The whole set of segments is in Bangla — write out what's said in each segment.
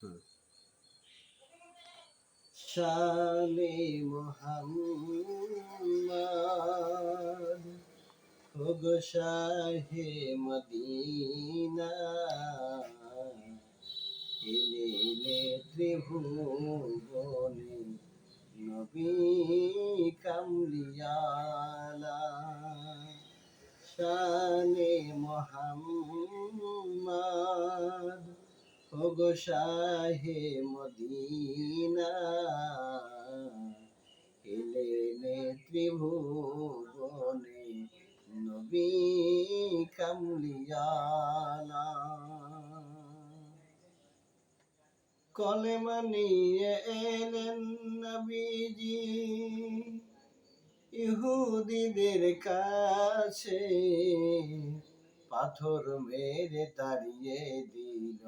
হুম। শানে মোহাম্মদ ওগো শাহে মদিনা এলেনে ত্রিভুবনে নবী কামলিয়ালা শানে মোহাম্মদ ওগো শাহে মদিনা এলেনে ত্রিভুবনে নবী কামলিয়ালা কলেমা নিয়ে এলেন নবীজি ইহুদিদের কাছে পাথর মেরে তাড়িয়ে দিল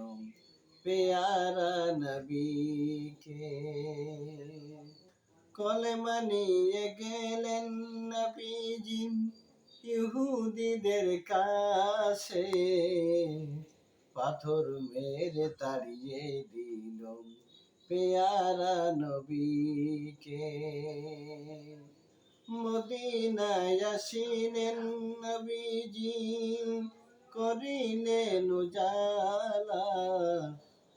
পেয়ারা নবীকে কলেমা নিয়ে গেলেন নবীজি ইহুদিদের কাছে পাথর মেরে তাড়িয়ে দিল পেয়ারা নবীকে মদিনায় আসিলেন নবীজি করিলেন উজালা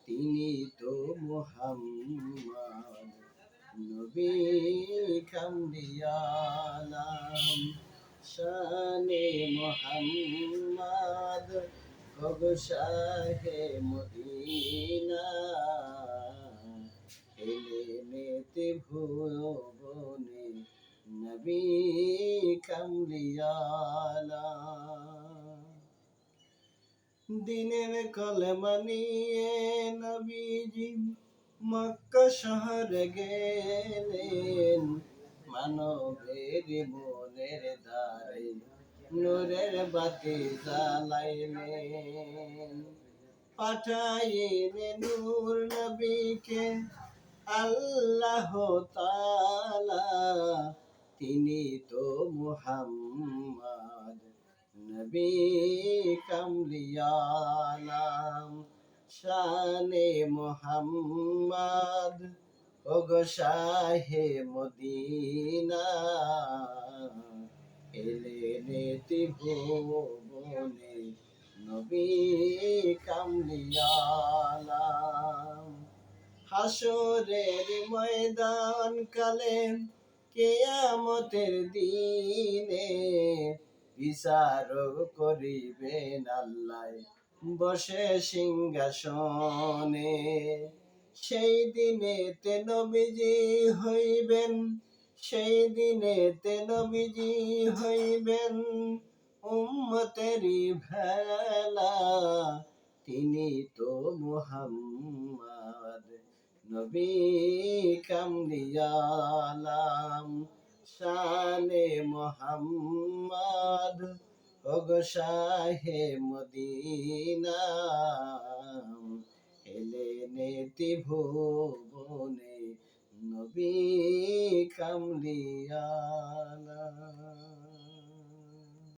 তিনি তো মুহাম্মদ নবী কামলিয়ালা শানে মুহাম্মদ ওগো শাহে মদিনা এলেনে ত্রিভুবনে নবী কামলিয়ালা দিনের কলেমা নিয়ে নবীজি মক্কা শহরে গেলেন মানবের মনের দ্বারে নূরের বাতি জ্বালাইলেন পাঠাইলেন নূর নবীকে আল্লাহ তাআলা তিনি তো মুহাম্মদ নবী কামলিয়ালা শানে মুহাম্মদ ওগো শাহে মদিনা এলেনে ত্রিভুবনে নবী কামলিয়ালা হাসরের ময়দান কালে কিয়ামতের দিনে বিচার করিবেন আল্লাহ বসে সিংহাসনে সেই দিনেতে নবীজি হইবেন সেই দিনেতে নবীজি হইবেন উম্মতেরি ভেলা তিনি তো মুহাম্মদ নবী কামলিয়ালা শানে মুহাম্মদ ওগো শাহে মদিনা এলেনে ত্রিভুবনে নবী কামলিয়ালা।